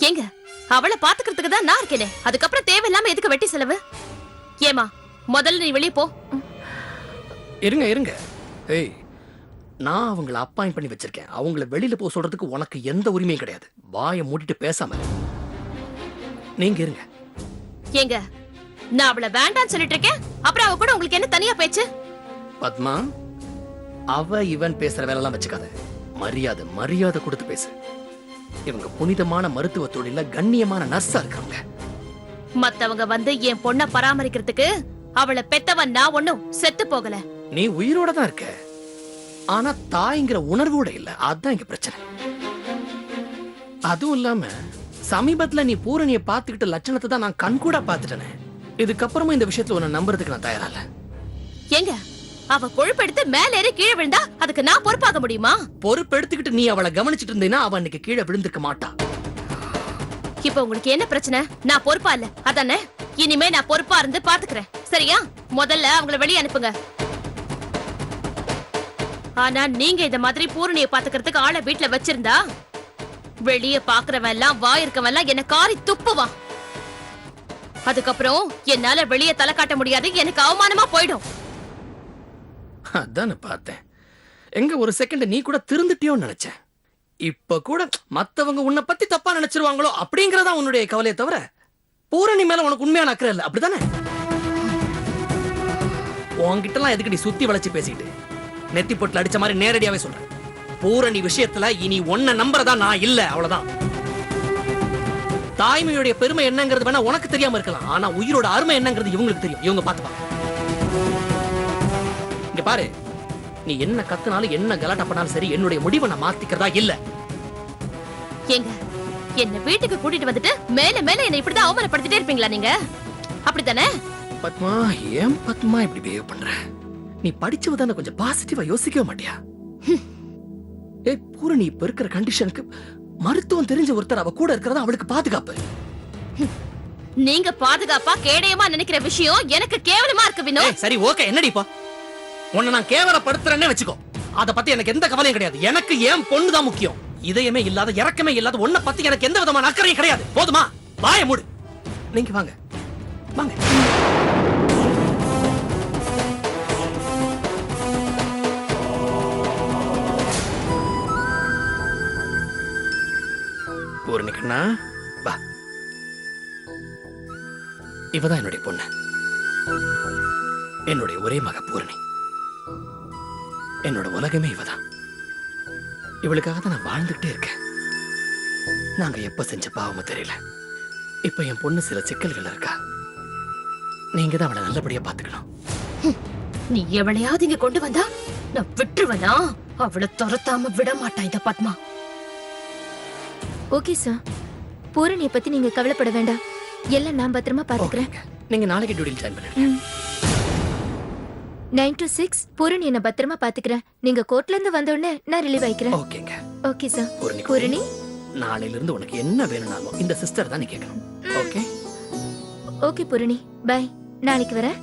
ஏங்க அவளை பாத்துக்கிறதுக்கு தான் நான் இருக்கேனே, அதுக்கப்புறம் தேவையில்லாம எதுக்கு வெட்டி செலவு? ஏமா முதல்ல நீ வெளியே போ. இருங்க இருங்க. ஏய், நான் அவங்கள அப்பாயிண்ட் பண்ணி வச்சிருக்கேன். அவங்கள வெளியில போக சொல்றதுக்கு உனக்கு எந்த உரிமையும் கிடையாது. வாயை மூடிட்டு பேசாம நீங்க இருங்க. ஏங்க நான் அவளை வேண்டான்னு சொல்லிட்டு இருக்கேன், அப்புறம் அவ கூட உங்களுக்கு என்ன தனியா பேச்சு? பத்மா, அவ இவன் பேசுற வேலைலாம் வச்சுக்காத. மரியாதை மரியாதை கொடுத்து பேசு. இவங்க புனிதமான மருத்துவ தொழில கண்ணியமான நர்ஸா இருக்காங்க. மத்தவங்க வந்து என் பொண்ண பராமரிக்கிறதுக்கு அவளை பெத்தவன் நான் ஒண்ணும் செத்து போகல. நீ உயிரோட தான் இருக்க, ஆனா தாய்ங்கிற உணர்வோட இல்ல. அதான் இங்க பிரச்சனை. அதுவும் இல்லாம சமீபத்துல நீ பூரணியை பாத்துக்கிட்ட லட்சணத்தை தான் நான் கண்கூட பாத்துட்டேனே. இதுக்கப்புறமா இந்த விஷயத்துல உன்னை நம்புறதுக்கு நான் தயாரா இல்ல. ஏங்க அவ கொழுப்பெடுத்து மேல ஏறி கீழே விழுந்தா அதுக்கு நான் பொறுப்பாக முடியுமா? பொறுப்பெடுத்துக்கிட்டு நீ அவளை கவனிச்சிட்டு இருந்தீன்னா அவ அன்னைக்கு கீழே விழுந்திருக்க மாட்டா. இப்ப உங்களுக்கு என்ன பிரச்சனை? நான் பொறுப்பா இல்ல அதானே? இனிமே நான் பொறுப்பா இருந்து பாத்துக்கிறேன், சரியா? முதல்ல அவங்கள வெளியே அனுப்புங்க. ஆனா நீங்க இந்த மாதிரி பூரணியை பாத்துக்கிறதுக்கு ஆளை வீட்டுல வச்சிருந்தா வெளியே பாக்குறவன் எல்லாம் வாயிருக்கவன் எல்லாம் என்ன காரி துப்புவான். அதுக்கப்புறம் என்னால வெளியே தலை காட்ட முடியாது, எனக்கு அவமானமா போயிடும். அதான் பார்த்தேன். எங்க ஒரு செகண்ட் நீ கூட திருந்துட்டியோன்னு நினைச்சேன். இப்ப கூட மத்தவங்க உன்னை பத்தி தப்பா நினைச்சிருவாங்களோ அப்படிங்கறதா உன்னுடைய கவலையை தவிர பூரணி மேல உனக்கு உண்மையான அக்கறை இல்ல, அப்படிதானே? உன்கிட்ட எல்லாம் எதுக்கு நீ சுத்தி வளைச்சு பேசிட்டு நெத்தி பொட்டுல அடிச்ச மாதிரி நேரடியாவே சொல்றேன். பூரணி விஷயத்துல இனி ஒன்ன நம்புறதா நான் இல்ல, அவ்வளவுதான். தாய்மையுடைய பெருமை என்னங்கிறது வேணா உனக்கு தெரியாம இருக்கலாம், ஆனா உயிரோட அருமை என்னங்கிறது இவங்களுக்கு தெரியும். இவங்க பாத்துப்பாங்க. இங்க பாரு, நீ என்ன கத்துனாலும் என்ன கலாட்டா பண்ணாலும் சரி, என்னுடைய முடிவை நான் மாத்திக்கிறதா இல்ல. ஏங்க என்ன வீட்டுக்கு கூட்டிட்டு வந்துட்டு மேல மேல என்ன இப்படிதான் அவமானப்படுத்திட்டே இருப்பீங்களா நீங்க? அப்படித்தானே? பத்மா, ஏன் பத்மா இப்படி பிஹேவ் பண்ற? நீ படிச்சவ தானே, கொஞ்சம் பாசிட்டிவா யோசிக்கவே மாட்டியா? ஏய் பூரணி, இப்ப இருக்கிற கண்டிஷனுக்கு மருத்துவம் தெரிஞ்ச ஒருத்தர் அவ கூட இருக்கிறதா அவளுக்கு பாதுகாப்பு. நீங்க பாதுகாப்பா கேடயமா நினைக்கிற விஷயம் எனக்கு கேவலமா இருக்கு வினோத். சரி ஓகே, என்னடி இப்போ உன்னை நான் கேவலப்படுத்துறேன்னே வச்சுக்கோ. அத பத்தி எனக்கு எந்த கவலையும் கிடையாது. எனக்கு ஏன் பொண்ணு தான் முக்கியம். இதயமே இல்லாத இறக்கமே இல்லாத உன்னை பத்தி எனக்கு எந்த விதமான அக்கறையும் கிடையாது. போதுமா? வாயை மூடு. நீங்க வாங்க வாங்க. பூரணி கண்ணா, வா. இவதான் என்னுடைய பொண்ணு, என்னுடைய ஒரே மக பூரணி. என்னோட உலகமே இவதான். இவளுக்காக தான் நான் வாழ்ந்துகிட்டே இருக்கேன். நாங்க எப்ப செஞ்ச பாவமும் தெரியல. இப்ப என் பொண்ணு சில சிக்கல்கள் இருக்கா. நீங்க தான் அவளை நல்லபடியா பாத்துக்கணும். நீ எவளையாவது இங்க கொண்டு வந்தா நான் விட்டுருவனா? அவளை துரத்தாம விட மாட்டான் இந்த பத்மா. ஓகே சார், பூரணியை பத்தி நீங்க கவலைப்பட வேண்டாம். எல்லாம் நான் பத்திரமா பாத்துக்கிறேன். நீங்க நாளைக்கு டியூட்டில ஜாயின் பண்ணிடுங்க. 9 to 6 பூரணி என்ன பத்திரமா பாத்துக்கிறேன். நீங்க கோர்ட்ல இருந்து வந்த உடனே நான் ரிலீவ் ஆயிக்கிறேன். ஓகேங்க. Okay sir. பூரணி, நாளையில இருந்து உனக்கு என்ன வேணும்னாலும் இந்த சிஸ்டர் தான் நீ கேட்கணும். ஓகே? Okay Poorani, bye. நாளைக்கு வரேன்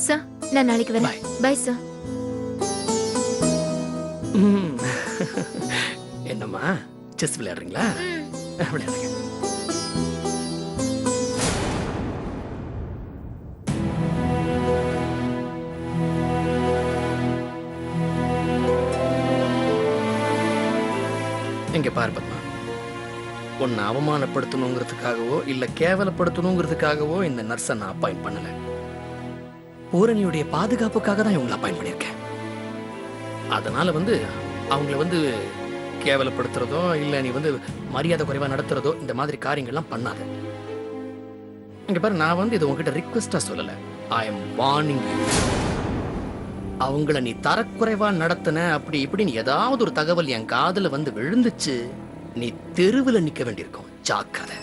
சார். நான் நாளைக்கு வரேன். Bye sir. என்னம்மா, செஸ் விளையாடுறீங்களா? விளையாடுங்க. இங்க பாரு பத்மா, உன்னை அவமானப்படுத்தணுங்கிறதுக்காகவோ இல்ல கேவலப்படுத்தணுங்கிறதுக்காகவோ இந்த நர்ஸை நான் அப்பாயிண்ட் பண்ணல. பூரணியுடைய பாதுகாப்புக்காக தான் இவங்களை அப்பாயிண்ட் பண்ணிருக்கேன். அதனால அவங்கள கேவலப்படுத்துறதோ இல்ல நீ மரியாதை குறைவா நடத்துறதோ இந்த மாதிரி காரியங்கள்லாம் பண்ணாத. இங்க பாரு, நான் இது உங்ககிட்ட ரிக்வெஸ்டா சொல்லல. I am warning you. அவங்கள நீ தரக்குறைவா நடத்தின அப்படி இப்படின்னு ஏதாவது ஒரு தகவல் என் காதுல விழுந்துச்சு, நீ தெருவுல நிக்க வேண்டியிருக்கும். ஜாக்கிரதை.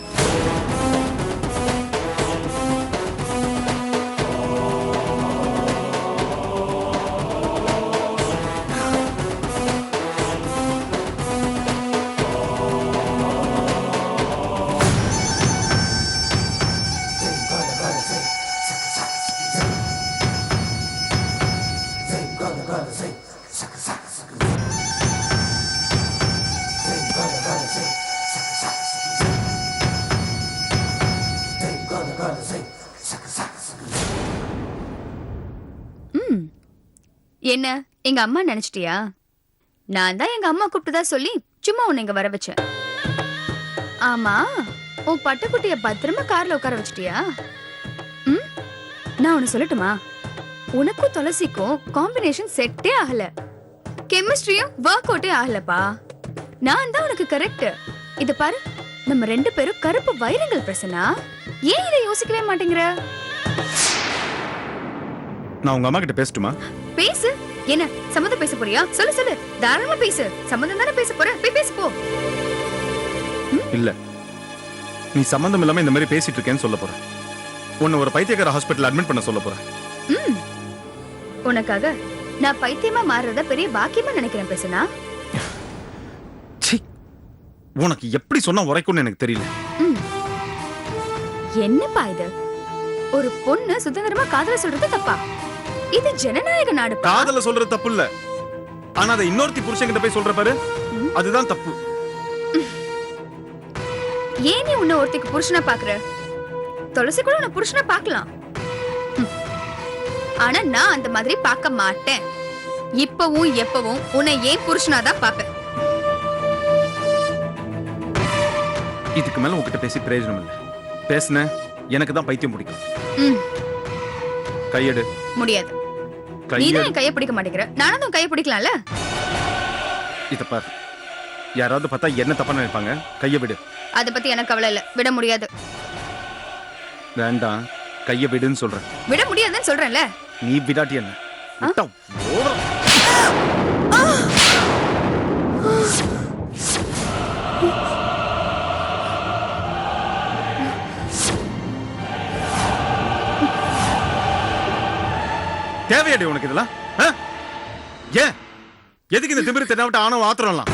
என்ன எங்க அம்மா நினைச்சிட்டியா? நான் தான் எங்க அம்மா கூப்பிட்டதா சொல்லி சும்மா உன்னை இங்க வர வச்சேன். ஆமா, உன் பட்டுக்குட்டிய பத்திரமா கார்ல உட்கார வச்சிட்டியா? ம், நான் உன்னை சொல்லட்டுமா? உனக்கும் துளசிக்கும் காம்பினேஷன் செட்டே ஆகல. கெமிஸ்ட்ரியும் ஒர்க் அவுட்டே ஆகலப்பா. நான் தான் உனக்கு கரெக்ட். இத பாரு, நம்ம 2 பேரும் கருப்பு வைரங்கள் பிரசனா. ஏன் இதை யோசிக்கவே மாட்டேங்கிற? நான் உங்க அம்மா கிட்ட பேசட்டுமா? பேசு. என்ன சம்மந்தம் பேச போறியா? சொல்லு சொல்லு, தாராளமா பேசு. சம்மந்தம் தானே பேச போற, போய் பேசு போ. இல்ல, நீ சம்பந்தம் இல்லாம இந்த மாதிரி பேசிட்டு இருக்கேன்னு சொல்ல போற. உன்னை ஒரு பைத்தியக்கார ஹாஸ்பிட்டல் அட்மிட் பண்ண சொல்ல போற. ம், உனக்காக நான் பைத்தியமா மாறுறத பெரிய பாக்கியமா நினைக்கிறேன் பேசுனா. ச்சீ, உனக்கு எப்படி சொன்னா உரைக்கும்னு எனக்கு தெரியல. ம், என்னப்பா இது? ஒரு பொண்ணு சுதந்திரமா காதல சொல்றது தப்பா? இது ஜனநாயக நாடு. காதல சொல்றது தப்பு இல்ல, ஆனா அதை இன்னொருத்தி புருஷன் கிட்ட போய் சொல்ற பாரு, அதுதான் தப்பு. ஏன் நீ உன்னை ஒருத்திக்கு புருஷனா பாக்குற? துளசி கூட உன்னை புருஷனா பார்க்கலாம். ஆனா நான் அந்த மாதிரி பார்க்க மாட்டேன். இப்பவும் எப்பவும் உன்னை ஏன் புருஷனாதான் பாப்பேன். இதுக்கு மேல உன்கிட்ட பேசி பிரயோஜனம் இல்ல. பேசுன எனக்கு தான் பைத்தியம் பிடிக்கும். ம், கையெடு. முடியாது. நீதான் கையெடு. என் கைய பிடிக்க மாட்டேங்கிற, நானும் உன் கைய பிடிக்கலாம்ல. இத பாரு, யாராவது பார்த்தா என்ன தப்பா நினைப்பாங்க. கைய விடு. அத பத்தி எனக்கு கவலை இல்ல. விட முடியாது. வேண்டாம், கைய விடுன்னு சொல்றேன். விட முடியாதுன்னு சொல்றேன்ல. நீ விடாட்டி என்ன விட்டா ஓவரா. தேவையாடி உனக்கு இதெல்லாம்? ஆ? ஏன் எதுக்கு இந்த திமிரு தென்னாவிட்ட ஆணவ ஆத்திரம்லாம்?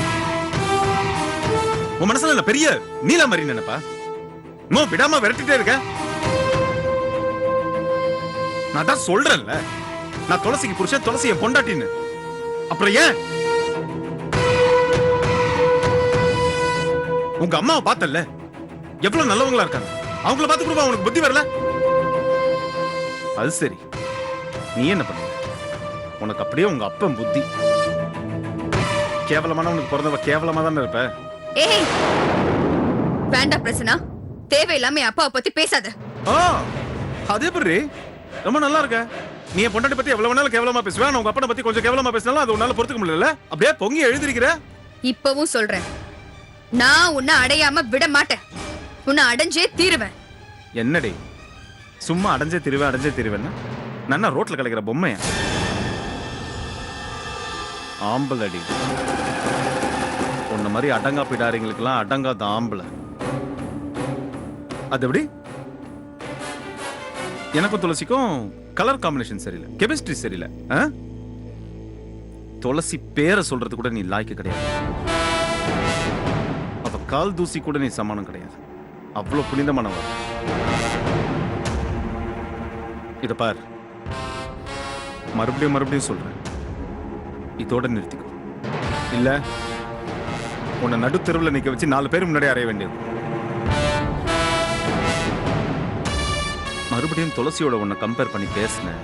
உன் மனசுல இல்ல பெரிய நீல மாதிரி நினைப்பா? நோ, விடாம விரட்டிட்டே இருக்க. நான் தான் சொல்றேன்ல, நான் துளசிக்கு புருஷன், துளசி என் பொண்டாட்டின்னு. அப்புறம் ஏன் உங்க அம்மாவை பார்த்தல்ல, எவ்வளவு நல்லவங்களா இருக்காங்க. அவங்கள பார்த்து கூட உனக்கு புத்தி வரல. அது சரி, நீ என்ன பண்ண? உனக்கு அப்படியே உங்க அப்பன் புத்தி. கேவலமான உனக்கு பிறந்தவ கேவலமா தானே இருப்ப. ஏய், வேண்டாம் பிரசனா. தேவையில்லாம என் அப்பாவை பத்தி பேசாத. அதே பரி ரொம்ப நல்லா இருக்க. நீ என் பொண்டாட்டி பத்தி எவ்வளவு வேணாலும் கேவலமா பேசுவேன். நான் உங்க அப்பனை பத்தி கொஞ்சம் கேவலமா பேசினாலும் அது உன்னால பொறுத்துக்க முடியல. அப்படியே பொங்கி எழுதிருக்கிற. இப்பவும் சொல்றேன், நான் உன்னை அடையாம விட மாட்டேன். உன்னை அடைஞ்சே தீருவேன். என்னடி சும்மா அடைஞ்சே திருவேன் நான் ரோட்ல கிடைக்கிற பொம்மையா? ஆம்பளடி. உன்ன மாதிரி அடங்கா பிடாரிங்களுக்கெல்லாம் அடங்காத ஆம்பளை. அது எப்படி? எனக்கும் துளசிக்கும் கலர் காம்பினேஷன் சரியில்லை, கெமிஸ்ட்ரி சரியில்லை. துளசி பேரை சொல்றது கூட நீ லாய்க்கு கிடையாது. அவ கால் தூசி கூட நீ சமானம் கிடையாது. அவ்வளவு புனிதமானவ. இத பார், மறுபடியும் சொல்றேன், இதோட நிறுத்திக்கோ. இல்ல உன்னை நடுத்தெருவில் நிக்க வச்சு 4 பேர் முன்னாடி அறைய வேண்டியது. மறுபடியும் துளசியோட உன்னை கம்பேர் பண்ணி பேசினேன்.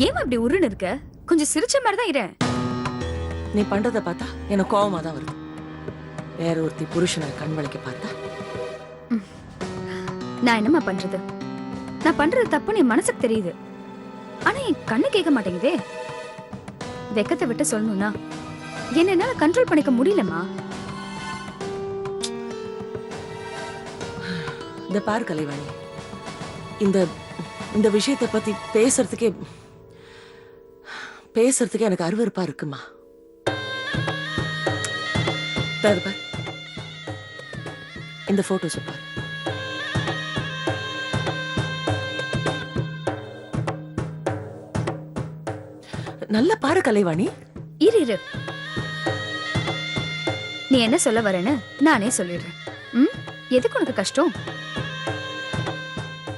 ஏன் அப்படி உருன்னு இருக்க? கொஞ்சம் சிரிச்ச மாதிரி தான் இரு. நீ பண்றத பார்த்தா எனக்கு கோவமா தான் வருது. வேற ஒருத்தி புருஷனை கண்வழிக்க பார்த்தா நான் என்னம்மா பண்றது? நான் பண்றது தப்புன்னு என் மனசுக்கு தெரியுது. ஆனா என் கண்ணு கேட்க மாட்டேங்குதே. வெக்கத்தை விட்டு சொல்லணும்னா என்ன என்னால கண்ட்ரோல் பண்ணிக்க முடியலமா. இந்த பாரு கலைவாணி, இந்த இந்த விஷயத்தை பத்தி பேசுறதுக்கே எனக்கு அருவருப்பா இருக்குமா. பாரு, இந்த போட்டோஸ் பாரு. நல்ல பாரு கலைவாணி. இரு நீ என்ன சொல்ல வரேன்னு நானே சொல்லிடுறேன். எதுக்கு உனக்கு கஷ்டம்?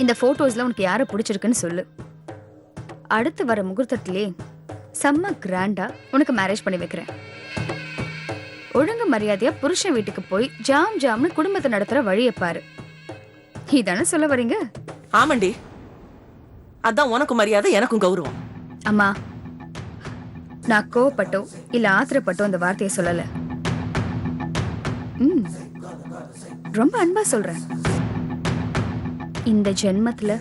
இந்த போட்டோஸ்ல உனக்கு யாரை பிடிச்சிருக்குன்னு சொல்லு. அடுத்து வர முகூர்த்தத்திலே செம்ம கிராண்டா உனக்கு மேரேஜ் பண்ணி வைக்கிறேன். ஒழுங்கு மரியாதையா புருஷன் வீட்டுக்கு போய் ஜாம்னு குடும்பத்தை நடத்துற வழியை பாரு. இதானே சொல்ல வரீங்க? ஆமாண்டி, அதான் உனக்கு மரியாதை, எனக்கும் கௌரவம். அம்மா, நான் கோவப்பட்டோ இல்ல ஆத்திரப்பட்டோ அந்த வார்த்தையை சொல்லல. ரொம்ப அன்பா சொல்றேன். இந்த ஜென்மத்துல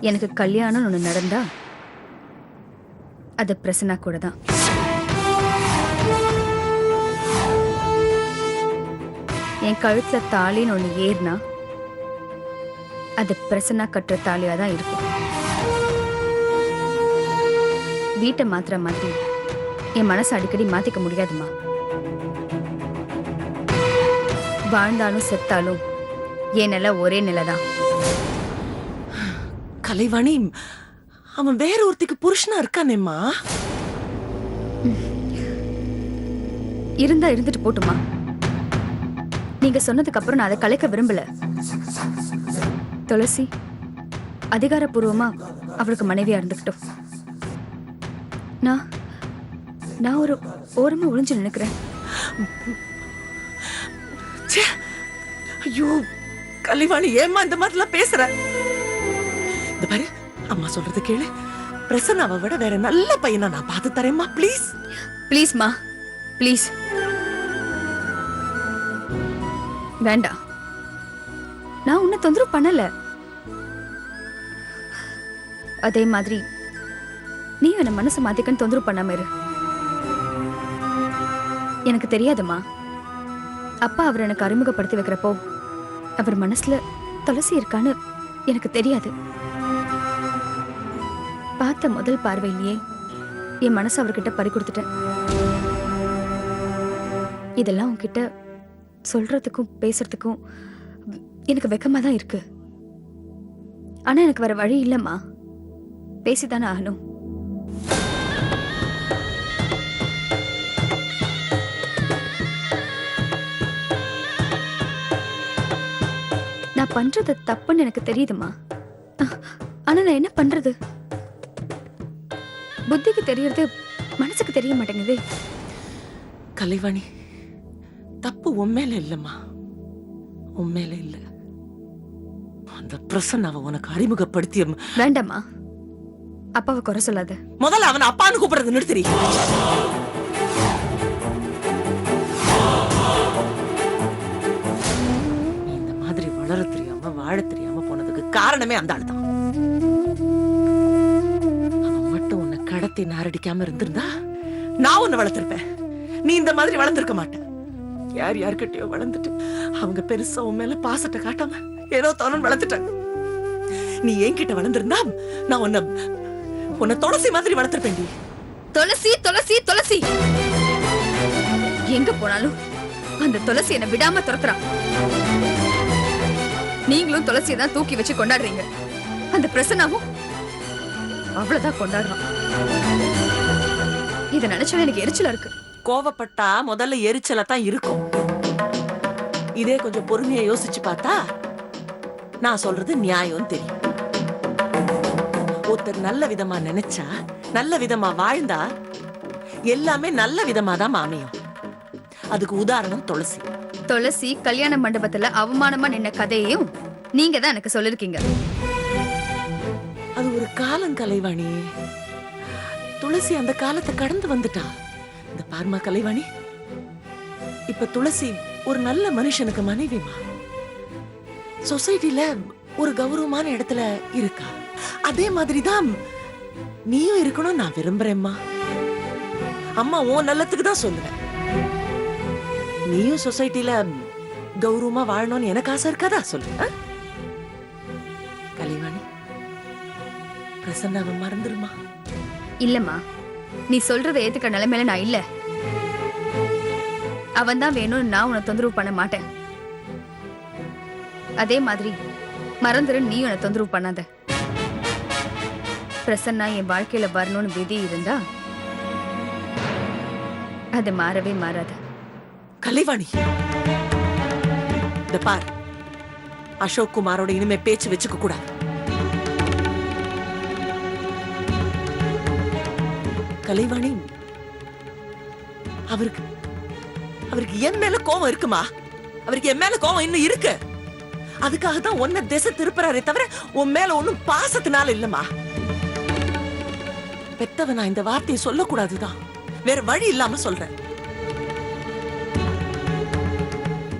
எனக்கு கல்யாணம் ஒண்ணு நடந்தா அது பிரசன்னா கூட தான். என் கழுத்துல தாலின்னு ஒண்ணு ஏறினா அது பிரசன்னா கட்டுற தாலியா தான் இருக்கும். வீட்டை மாத்துற மாதிரி என் மனசை அடிக்கடி மாத்திக்க முடியாதுமா. வாழ்ந்தாலும் செத்தாலும் என் நிலை ஒரே நிலைதான். கலைவாணி, அவன் வேற ஒருத்திக்கு புருஷனா இருக்கானேம்மா. இருந்தா இருந்துட்டு போட்டுமா. நீங்க சொன்னதுக்கு அப்புறம் நான் அதை கலைக்க விரும்பல. துளசி அதிகாரப்பூர்வமா அவளுக்கு மனைவியா இருந்துக்கிட்டோம். நான் ஒரு ஓரமா ஒளிஞ்சு நினைக்கிறேன். ஐயோ கலைவாணி, ஏம்மா இந்த மாதிரிலாம் பேசுற? இந்த பாரு, அம்மா சொல்றது கேளு. பிரசன்னாவை விட வேற நல்ல பையனா நான் பார்த்து தரேம்மா. ப்ளீஸ் ப்ளீஸ்மா, ப்ளீஸ். வேண்டாம், நான் உன்னை தொந்தரவு பண்ணல. அதே மாதிரி நீ என்ன மனசு மாத்திக்கன்னு தொந்தரவு பண்ணாம இரு. எனக்கு தெரியாதுமா, அப்பா அவர் எனக்கு அறிமுகப்படுத்தி வைக்கிறப்போ அவர் மனசுல துளசி இருக்கான்னு எனக்கு தெரியாது. பார்த்த முதல் பார்வையிலேயே என் மனசு அவர்கிட்ட பறி கொடுத்துட்டேன். இதெல்லாம் உன்கிட்ட சொல்றதுக்கும் பேசுறதுக்கும் எனக்கு வெக்கமா தான் இருக்கு. ஆனா எனக்கு வேற வழி இல்லம்மா, பேசித்தானே ஆகணும். நான் பண்றது தப்புன்னு எனக்கு தெரியுதுமா. ஆனா நான் என்ன பண்றது? புத்திக்கு தெரியறது மனசுக்கு தெரிய மாட்டேங்குது. கலைவாணி, தப்பு உண்மையில இல்லம்மா, உண்மையில இல்ல. அந்த பிரசன்னாவை உனக்கு அறிமுகப்படுத்திய வேண்டாமா, அப்பாவை குறை சொல்லாத. முதல்ல அவனை அப்பான்னு கூப்பிடுறது நிறுத்தி. இந்த மாதிரி வளர தெரியாம வாழ தெரியாம போனதுக்கு காரணமே அந்த ஆள் தான். அவன் மட்டும் உன்னை கடத்தி நாரடிக்காம இருந்திருந்தா நான் உன்னை வளர்த்திருப்பேன். நீ இந்த மாதிரி வளர்ந்திருக்க மாட்டேன். யார்கிட்டயோ வளர்ந்துட்டு அவங்க பெருசா உன் மேல பாசத்தை காட்டாம ஏதோ தோணு வளர்த்துட்டாங்க. நீ என்கிட்ட வளர்ந்திருந்தா நான் உன்னை துளசி மாதிரி வளர்த்திருப்பேன்டி. துளசி துளசி துளசி, எங்க போனாலும் அந்த துளசி என்ன விடாம துரத்துறா. நீங்களும் துளசியை தான் தூக்கி வச்சு கொண்டாடுறீங்க. அந்த பிரசன்னாவும் அவ்வளவுதான் கொண்டாடுறான். இத நினைச்சாலும் எனக்கு எரிச்சலா இருக்கு. கோவப்பட்டா முதல்ல எரிச்சலா தான் இருக்கும். இதே கொஞ்சம் பொறுமையா யோசிச்சு பார்த்தா நான் சொல்றது நியாயம் தெரியும். ஒருத்தர் நல்ல விதமா நினைச்சா, நல்ல விதமா வாழ்ந்தா எல்லாமே நல்ல விதமா தான் அமையும். அதுக்கு உதாரணம் துளசி. துளசி கல்யாண மண்டபத்துல அவமானமா நின்ன கதையையும் நீங்க தான் எனக்கு சொல்லிருக்கீங்க. அது ஒரு காலம் கலைவாணி. துளசி அந்த காலத்தை கடந்து வந்துட்டா. இந்த பார்மா கலைவாணி, இப்ப துளசி ஒரு நல்ல மனுஷனுக்கு மனைவிமா, சொசைட்டில ஒரு கௌரவமான இடத்துல இருக்கா. அதே மாதிரிதான் நீயும் இருக்கணும் நான் விரும்புறேம்மா. அம்மா உன் நல்லத்துக்கு தான் சொல்லுவேன். நீயும் சொசைட்டில கௌரவமா வாழணும்னு எனக்கு ஆசை இருக்காதா சொல்லு. கலைவாணி, பிரசன்னாவை மறந்துருமா? இல்லம்மா, நீ சொல்றதை ஏத்துக்க நிலைமையில நான் இல்ல. அவன் தான் வேணும்னு நான் உன்னை தொந்தரவு பண்ண மாட்டேன். அதே மாதிரி மறந்துரு, நீ உன்னை தொந்தரவு பண்ணாத. பிரசன்னா என் வாழ்க்கையில வரணும்னு விதி இருந்தா அது மாறவே மாறாது. கலைவாணி, இந்த பார், அசோக் குமாரோட இனிமே பேச்சு வச்சுக்க கூடாது. கலைவாணி, அவருக்கு என் மேல கோவம் இருக்குமா? அவருக்கு என் மேல கோவம் இன்னும் இருக்கு. அதுக்காக தான் உன்னை திசை திருப்புறாரே தவிர உன் மேல ஒண்ணும் பாசத்தினால இல்லம்மா. பெத்தவனா இந்த வார்த்தையை சொல்லக்கூடாதுதான், வேற வழி இல்லாம சொல்றேன்.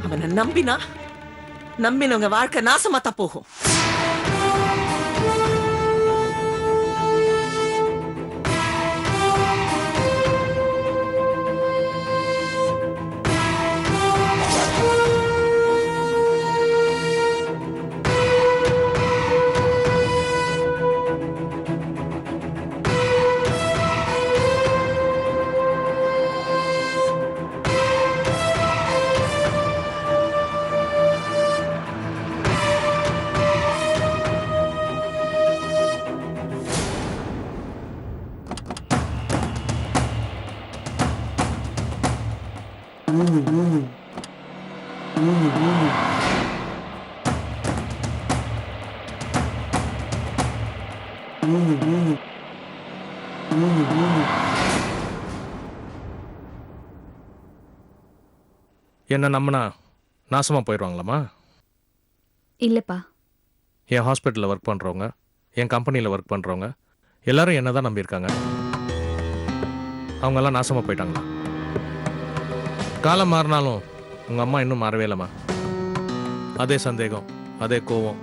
அவனை நம்பினவங்க வாழ்க்கை நாசமா தான் போகும். என்ன நம்பினா நாசமாக போயிடுவாங்களாம்மா? இல்லப்பா, என் ஹாஸ்பிட்டலில் ஒர்க் பண்ணுறவங்க, என் கம்பெனியில் ஒர்க் பண்ணுறவங்க எல்லாரும் என்ன தான் நம்பியிருக்காங்க. அவங்கெல்லாம் நாசமாக போயிட்டாங்களா? காலம் மாறினாலும் உங்கள் அம்மா இன்னும் மாறவே இல்லைம்மா. அதே சந்தேகம், அதே கோவம்,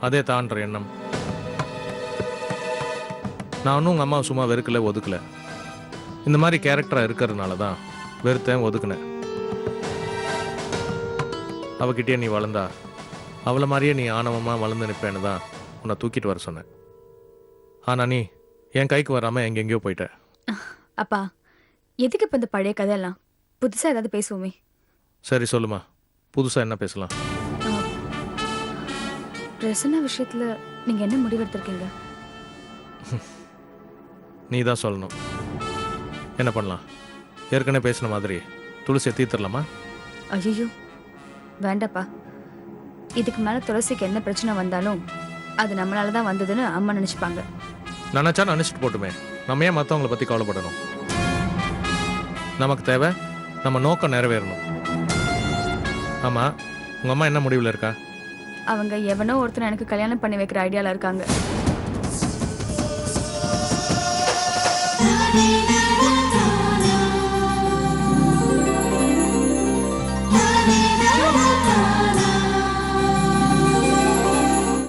அதே தான்ற எண்ணம். நான் ஒன்றும் உங்கள் அம்மாவை சும்மா வெறுக்கலை, ஒதுக்கலை. இந்த மாதிரி கேரக்டராக இருக்கிறதுனால தான் வெறுத்தேன், ஒதுக்குனேன். அவகிட்டே நீ வளர்ந்தா அவளை மாதிரியே நீ ஆணவமாக வளர்ந்து நிற்பேன்னு தான் உன்னை தூக்கிட்டு வர சொன்னேன். ஆனால் நீ என் கைக்கு வராமல் எங்கெங்கேயோ போயிட்ட. அப்பா, எதுக்கு இப்போ இந்த பழைய கதையெல்லாம்? புதுசா ஏதாவது பேசுவோமே. சரி சொல்லுமா, புதுசாக என்ன பேசலாம்? பிரசன்னா விஷயத்துல நீங்க என்ன முடிவெடுத்திருக்கீங்க? நீ தான் சொல்லணும். என்ன பண்ணலாம்? ஏற்கனவே பேசின மாதிரி துளசியை தீர்த்துடலாமா? ஐயோ வேண்டாப்பா. இதுக்கு மேல துளசிக்கு என்ன பிரச்சனை வந்தாலும் அது நம்மளால தான் வந்ததுன்னு அம்மா நினைச்சுப்பாங்க. நினச்சா நினச்சிட்டு போட்டுமே, நம்ம ஏன் மற்றவங்களை பற்றி கவலைப்படணும்? நமக்கு தேவை நம்ம நோக்கம் நிறைவேறணும். ஆமாம், உங்கள் அம்மா என்ன முடிவில் இருக்கா? அவங்க எவனோ ஒருத்தனை எனக்கு கல்யாணம் பண்ணி வைக்கிற ஐடியால இருக்காங்க.